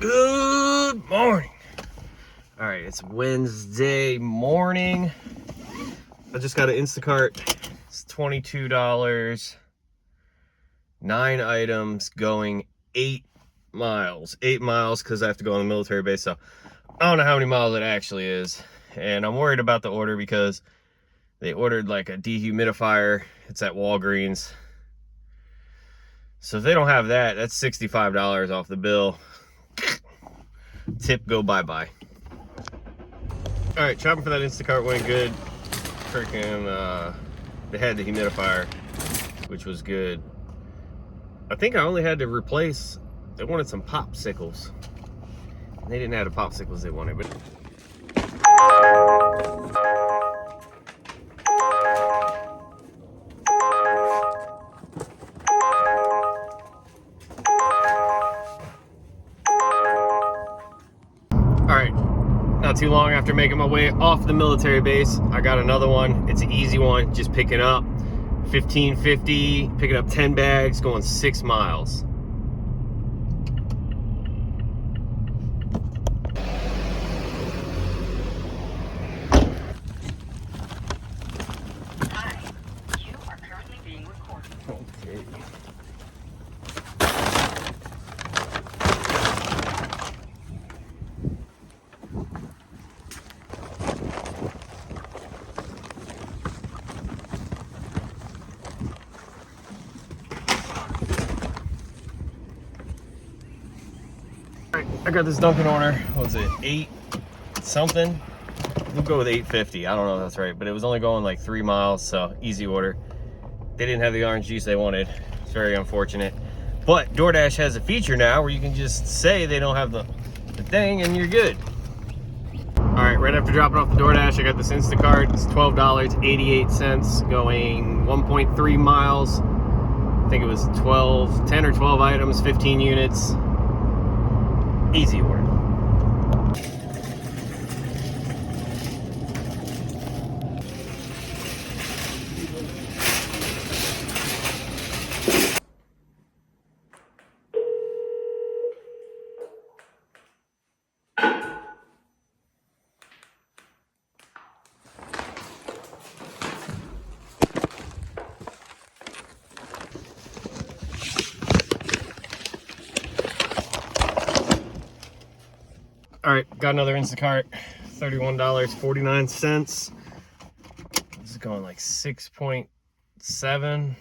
Good morning. All right, it's Wednesday morning. I just got an Instacart. It's $22. 9 items going 8 miles. 8 miles because I have to go on the military base. So I don't know how many miles it actually is. And I'm worried about the order because they ordered like a dehumidifier. It's at Walgreens. So if they don't have that, that's $65 off the bill. Tip go bye-bye. All right, shopping for that Instacart went good. Freaking, they had the humidifier, which was good. I think I only had to replace, they wanted some popsicles. They didn't have the popsicles they wanted, but. All right, not too long after making my way off the military base, I got another one. It's an easy one, just picking up $15.50, picking up 10 bags, going 6 miles. Hi, you are currently being recorded. Okay. I got this Dunkin' order. What was it, 8 something? We'll go with 850. I don't know if that's right, but it was only going like 3 miles, so easy order. They didn't have the orange juice they wanted. It's very unfortunate. But DoorDash has a feature now where you can just say they don't have the thing and you're good. All right, right after dropping off the DoorDash, I got this Instacart. It's $12.88 going 1.3 miles. I think it was 10 or 12 items, 15 units. Easy order. All right, got another Instacart, $31.49. This is going like 6.7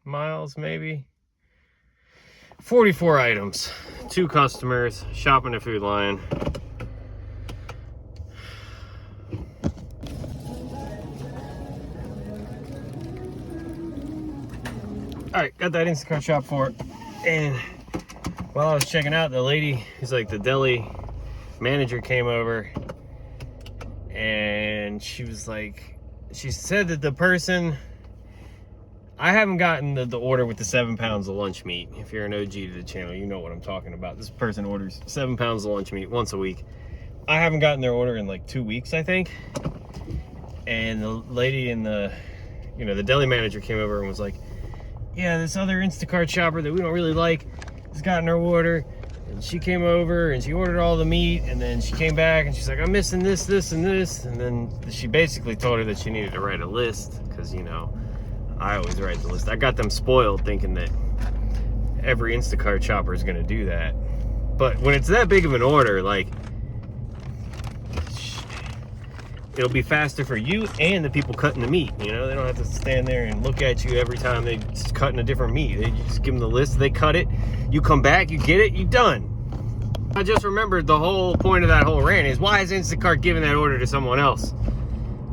miles, maybe. 44 items, 2 customers, shopping at Food Lion. All right, got that Instacart shop for it. And while I was checking out, the lady who's like the deli manager came over and she was like, she said that the person, I haven't gotten the order with the 7 pounds of lunch meat. If you're an OG to the channel, you know what I'm talking about. This person orders 7 pounds of lunch meat once a week. I haven't gotten their order in like 2 weeks, I think. And the lady in the, the deli manager came over and was like, yeah, this other Instacart shopper that we don't really like has gotten her order. And she came over and she ordered all the meat, and then she came back and she's like, I'm missing this, this, and this. And then she basically told her that she needed to write a list because, I always write the list. I got them spoiled thinking that every Instacart shopper is going to do that. But when it's that big of an order, like, it'll be faster for you and the people cutting the meat. They don't have to stand there and look at you every time they're cutting a different meat. They just give them the list, they cut it, you come back, you get it, you're done. I just remembered the whole point of that whole rant is, why is Instacart giving that order to someone else?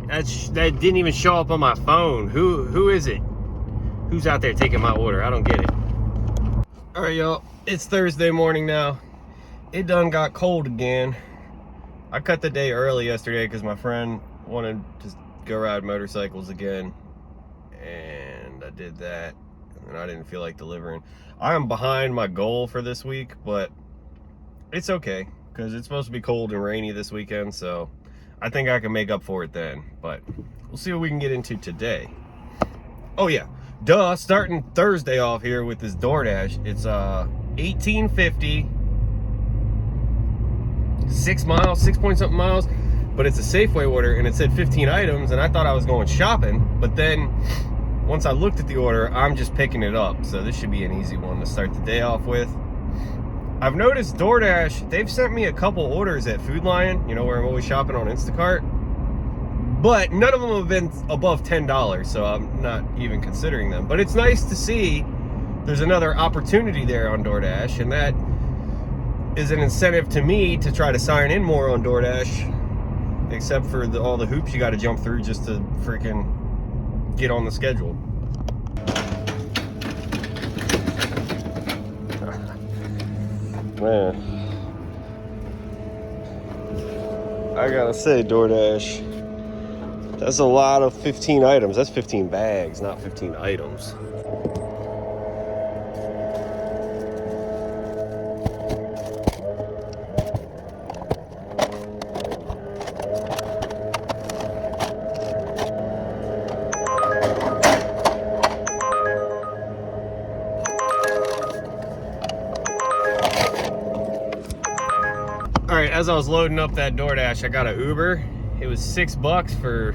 That didn't even show up on my phone. Who is it? Who's out there taking my order? I don't get it. All right, y'all, it's Thursday morning now. It done got cold again. I cut the day early yesterday because my friend wanted to go ride motorcycles again, and I did that, and I didn't feel like delivering. I am behind my goal for this week, but it's okay because it's supposed to be cold and rainy this weekend, so I think I can make up for it then, but we'll see what we can get into today. Oh yeah, starting Thursday off here with this DoorDash. It's $18.50 6 miles, 6 point something miles, but it's a Safeway order and it said 15 items, and I thought I was going shopping, but then once I looked at the order, I'm just picking it up. So this should be an easy one to start the day off with. I've noticed DoorDash, they've sent me a couple orders at Food Lion, you know, where I'm always shopping on Instacart, but none of them have been above $10, so I'm not even considering them. But it's nice to see there's another opportunity there on DoorDash, and that is an incentive to me to try to sign in more on DoorDash, except for all the hoops you got to jump through just to freaking get on the schedule. Man, I gotta say, DoorDash, that's a lot of 15 items. That's 15 bags, not 15 items. All right, as I was loading up that DoorDash, I got an Uber. It was $6 for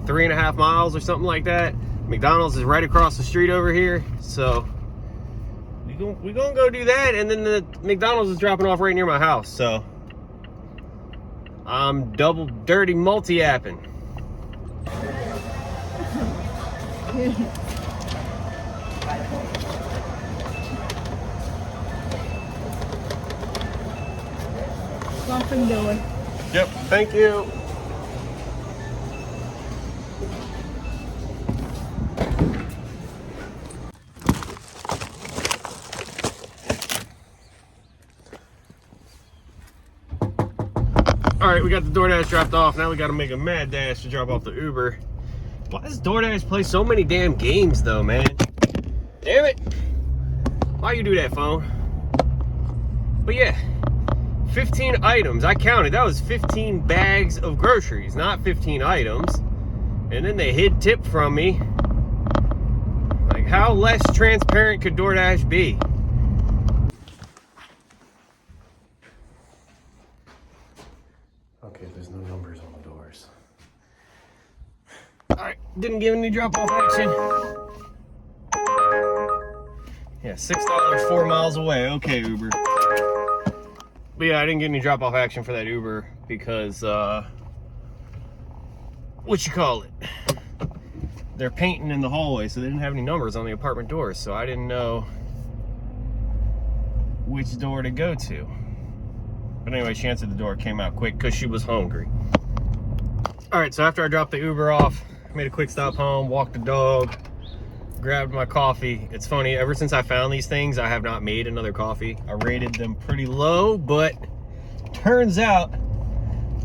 3.5 miles or something like that. McDonald's is right across the street over here, so we gonna go do that, and then the McDonald's is dropping off right near my house, so I'm double dirty multi-apping. Something doing. Yep, thank you. All right, we got the DoorDash dropped off. Now we got to make a mad dash to drop off the Uber. Why does DoorDash play so many damn games though, man? Damn it. Why you do that, phone? But yeah, 15 items. I counted. That was 15 bags of groceries, not 15 items. And then they hid tip from me. Like, how less transparent could DoorDash be? Okay, there's no numbers on the doors. All right, didn't give any drop-off action. Yeah, $6, 4 miles away. Okay, Uber. But yeah, I didn't get any drop-off action for that Uber because, what you call it? They're painting in the hallway, so they didn't have any numbers on the apartment doors, so I didn't know which door to go to. But anyway, she answered the door, came out quick because she was hungry. All right, so after I dropped the Uber off, made a quick stop home, walked the dog, grabbed my coffee. It's funny, ever since I found these things, I have not made another coffee. I rated them pretty low, but turns out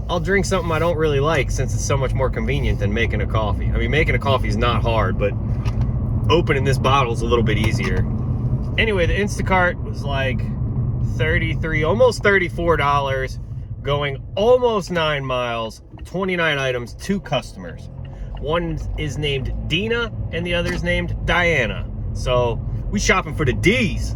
I'll drink something I don't really like since it's so much more convenient than making a coffee. I mean, making a coffee is not hard, but opening this bottle is a little bit easier. Anyway, the Instacart was like $33, almost $34, going almost 9 miles, 29 items, 2 customers. One is named Dina and the other is named Diana. So we shopping for the D's.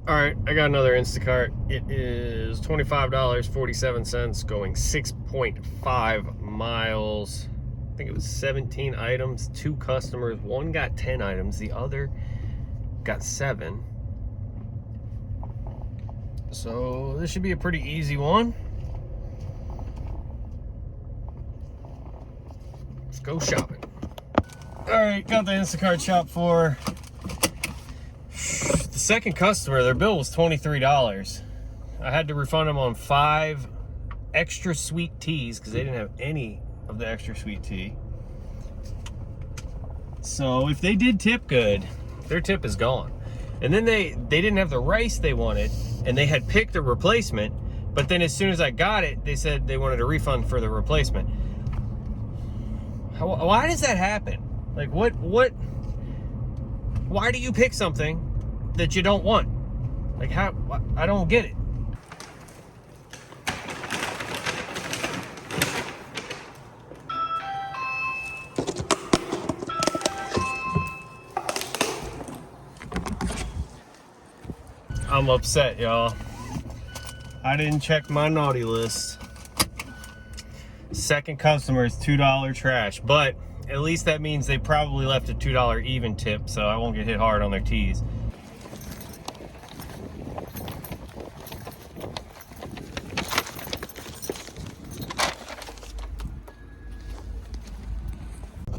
All right, I got another Instacart. It is $25.47, going 6.5 miles. I think it was 17 items, 2 customers. One got 10 items, the other got 7. So this should be a pretty easy one. Let's go shopping. All right, got the Instacart shop for the second customer. Their bill was $23. I had to refund them on 5 extra sweet teas because they didn't have any of the extra sweet tea. So if they did tip good, their tip is gone. And then they didn't have the rice they wanted, and they had picked a replacement, but then as soon as I got it, they said they wanted a refund for the replacement. Why does that happen? Like, why do you pick something that you don't want? Like, how? I don't get it. I'm upset, y'all. I didn't check my naughty list. Second customer is $2 trash, but at least that means they probably left a $2 even tip, so I won't get hit hard on their tees.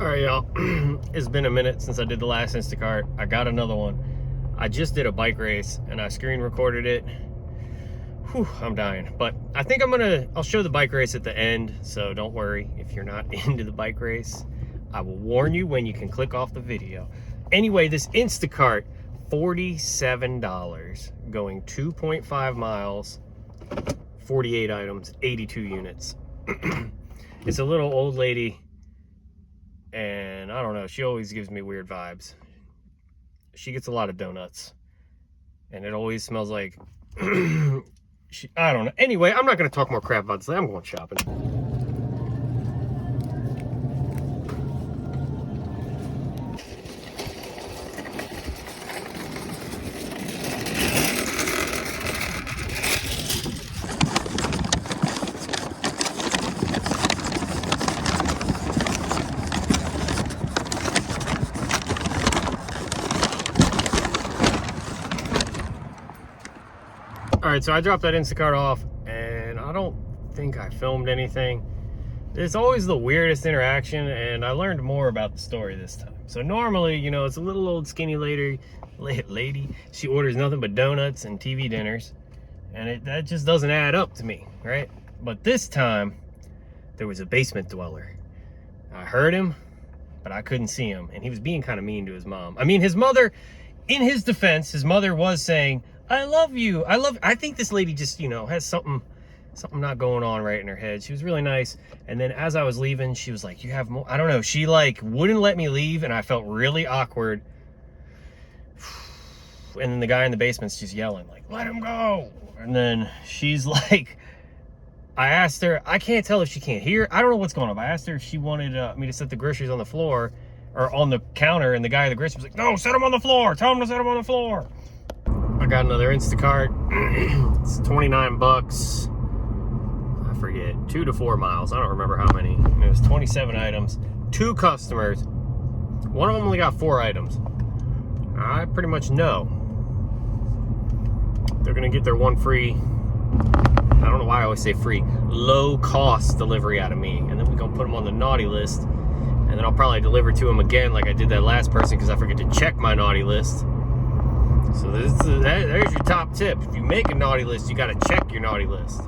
All right, y'all. It's been a minute since I did the last Instacart. I got another one. I just did a bike race and I screen recorded it. Whew, I'm dying. But I think I'll show the bike race at the end, so don't worry if you're not into the bike race. I will warn you when you can click off the video. Anyway, this Instacart, $47, going 2.5 miles, 48 items, 82 units. It's a little old lady, and I don't know, she always gives me weird vibes. She gets a lot of donuts, and it always smells like I don't know. Anyway, I'm not going to talk more crap about this. I'm going shopping. All right, so I dropped that Instacart off, and I don't think I filmed anything. It's always the weirdest interaction, and I learned more about the story this time. So normally, you know, it's a little old skinny lady. She orders nothing but donuts and TV dinners, and that just doesn't add up to me, right? But this time, there was a basement dweller. I heard him, but I couldn't see him, and he was being kind of mean to his mom. I mean, his mother, in his defense, his mother was saying, I love you. I think this lady just, you know, has something not going on right in her head. She was really nice. And then as I was leaving, she was like, you have more. I don't know. She like wouldn't let me leave, and I felt really awkward. And then the guy in the basement's just yelling like, let him go. And then she's like, I asked her, I can't tell if she can't hear. I don't know what's going on. I asked her if she wanted me to set the groceries on the floor or on the counter, and the guy at the grocery was like, no, set them on the floor. Tell him to set them on the floor. I got another Instacart. It's 29 bucks. I forget, 2 to 4 miles. I don't remember how many. It was 27 items, 2 customers. One of them only got 4 items. I pretty much know they're gonna get their one free, I don't know why I always say free, low cost delivery out of me. And then we're gonna put them on the naughty list. And then I'll probably deliver to them again like I did that last person, because I forget to check my naughty list. So there's your top tip. If you make a naughty list, you gotta check your naughty list.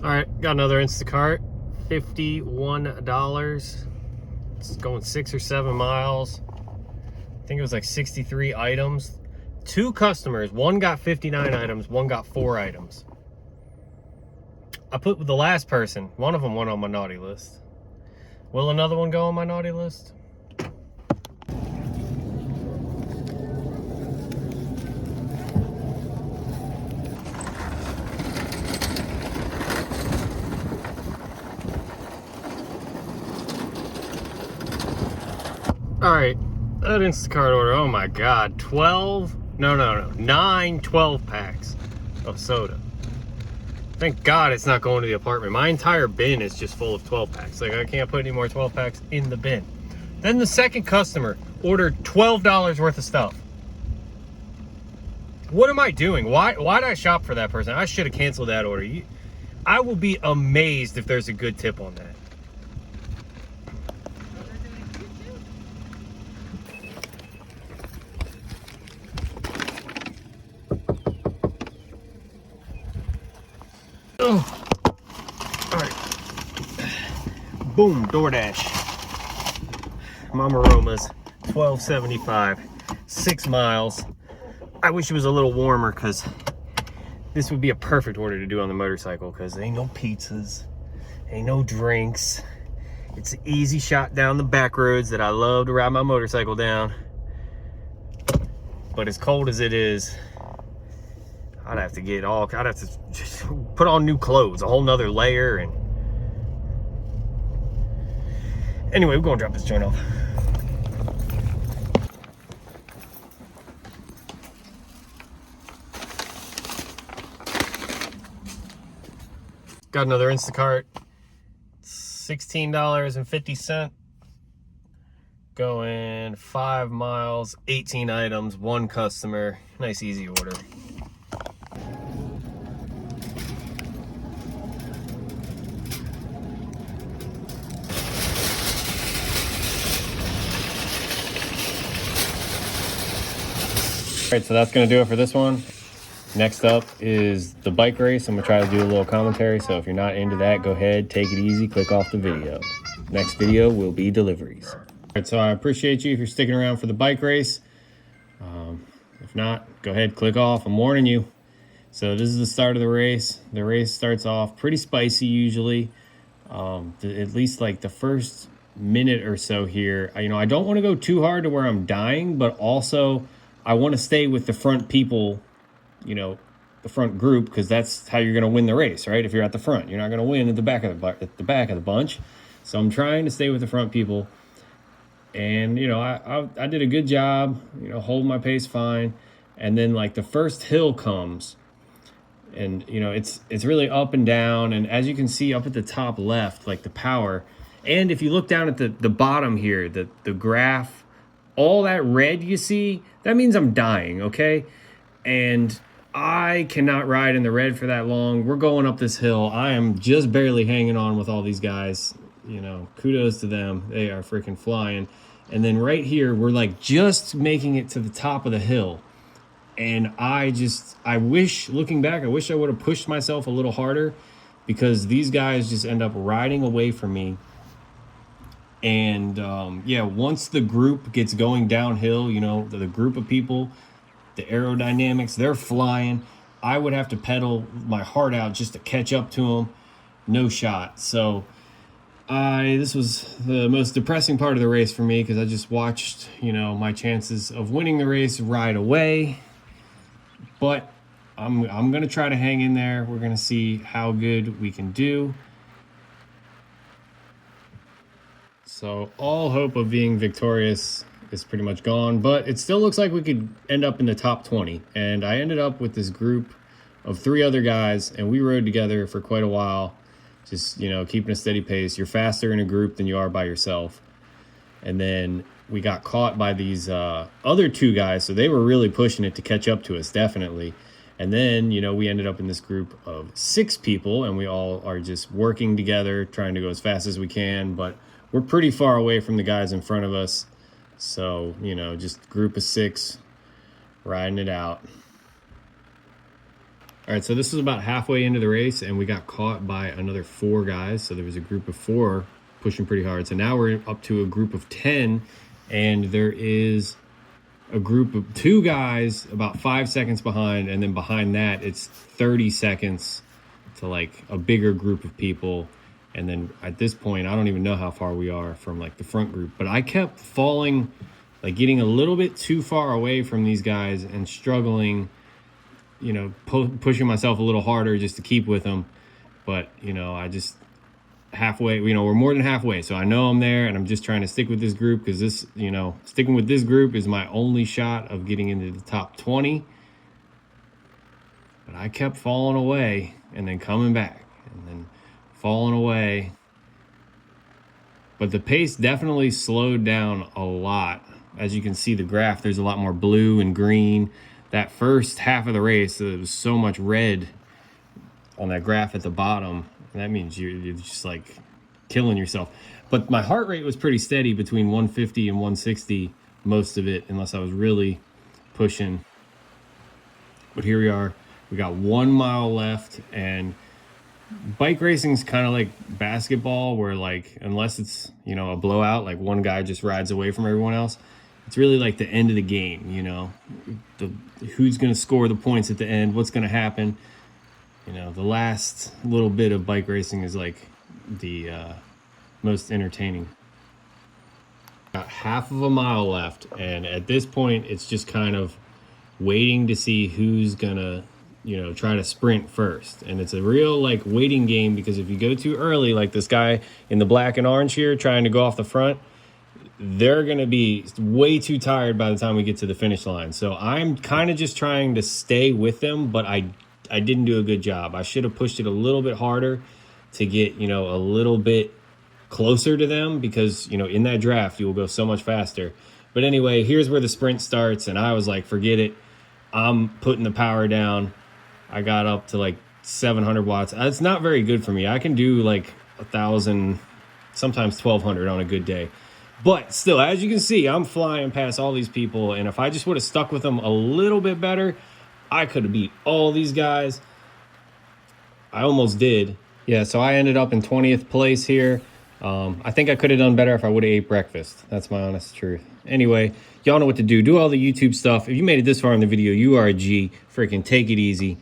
All right, got another Instacart, $51. It's going 6 or 7 miles. I think it was like 63 items. 2 customers, one got 59 items, one got 4 items. I put with the last person, one of them went on my naughty list. Will another one go on my naughty list? All right, that Instacart order, oh my God, 9 12 packs of soda. Thank God it's not going to the apartment. My entire bin is just full of 12 packs. Like, I can't put any more 12 packs in the bin. Then the second customer ordered $12 worth of stuff. What am I doing? Why did I shop for that person? I should have canceled that order. I will be amazed if there's a good tip on that. Oh. All right. Boom, DoorDash. Mama Roma's, $12.75, 6 miles. I wish it was a little warmer because this would be a perfect order to do on the motorcycle because there ain't no pizzas, ain't no drinks. It's an easy shot down the back roads that I love to ride my motorcycle down. But as cold as it is, I'd have to just put on new clothes, a whole nother layer. And anyway, we're gonna drop this joint off. Got another Instacart, $16.50. Going 5 miles, 18 items, 1 customer. Nice, easy order. All right, so that's gonna do it for this one. Next up is the bike race. I'm gonna try to do a little commentary. So if you're not into that, go ahead, take it easy, click off the video. Next video will be deliveries. All right, so I appreciate you if you're sticking around for the bike race. If not, go ahead, click off. I'm warning you. So this is the start of the race. The race starts off pretty spicy usually. At least like the first minute or so here. I don't want to go too hard to where I'm dying, but also I want to stay with the front people, the front group, because that's how you're going to win the race, right? If you're at the front, you're not going to win at the back of the bunch. So I'm trying to stay with the front people. And, I did a good job, holding my pace fine. And then like the first hill comes and, it's really up and down. And as you can see up at the top left, like the power. And if you look down at the bottom here, the graph, all that red you see, that means I'm dying, okay? And I cannot ride in the red for that long. We're going up this hill. I am just barely hanging on with all these guys. Kudos to them. They are freaking flying. And then right here, we're like just making it to the top of the hill. And I wish, looking back, I wish I would have pushed myself a little harder because these guys just end up riding away from me. And once the group gets going downhill, the group of people, the aerodynamics, they're flying. I would have to pedal my heart out just to catch up to them. No shot. So this was the most depressing part of the race for me because I just watched, my chances of winning the race ride away. But I'm going to try to hang in there. We're going to see how good we can do. So all hope of being victorious is pretty much gone, but it still looks like we could end up in the top 20. And I ended up with this group of 3 other guys, and we rode together for quite a while, just, keeping a steady pace. You're faster in a group than you are by yourself. And then we got caught by these other 2 guys, so they were really pushing it to catch up to us, definitely. And then, we ended up in this group of 6 people, and we all are just working together, trying to go as fast as we can, but we're pretty far away from the guys in front of us. So, just group of 6 riding it out. All right, so this was about halfway into the race, and we got caught by another 4 guys. So there was a group of 4 pushing pretty hard. So now we're up to a group of 10, and there is a group of 2 guys about 5 seconds behind, and then behind that, it's 30 seconds to like a bigger group of people. And then at this point, I don't even know how far we are from like the front group, but I kept falling, like getting a little bit too far away from these guys and struggling, pushing myself a little harder just to keep with them. But, I just halfway, we're more than halfway. So I know I'm there, and I'm just trying to stick with this group because this, sticking with this group is my only shot of getting into the top 20. But I kept falling away and then coming back and then falling away. But the pace definitely slowed down a lot. As you can see the graph, there's a lot more blue and green. That first half of the race, there was so much red on that graph at the bottom. And that means you're just like killing yourself. But my heart rate was pretty steady between 150 and 160 most of it, unless I was really pushing. But here we are. We got 1 mile left, and bike racing is kind of like basketball, where like unless it's, you know, a blowout, like one guy just rides away from everyone else, it's really like the end of the game, you know, who's going to score the points at the end, what's going to happen. You know, the last little bit of bike racing is like the most entertaining. Got half of a mile left, and at this point it's just kind of waiting to see who's gonna, you know, try to sprint first. And it's a real like waiting game, because if you go too early, like this guy in the black and orange here trying to go off the front, they're gonna be way too tired by the time we get to the finish line. So I'm kind of just trying to stay with them, but I didn't do a good job. I should have pushed it a little bit harder to get, you know, a little bit closer to them, because, you know, in that draft you will go so much faster. But anyway, here's where the sprint starts, and I was like, forget it, I'm putting the power down. I got up to like 700 watts. It's not very good for me. I can do like 1,000, sometimes 1,200 on a good day. But still, as you can see, I'm flying past all these people, and if I just would have stuck with them a little bit better, I could have beat all these guys. I almost did. Yeah, so I ended up in 20th place here. I think I could have done better if I would have ate breakfast. That's my honest truth. Anyway, y'all know what to do. Do all the YouTube stuff. If you made it this far in the video, you are a G. Freaking take it easy.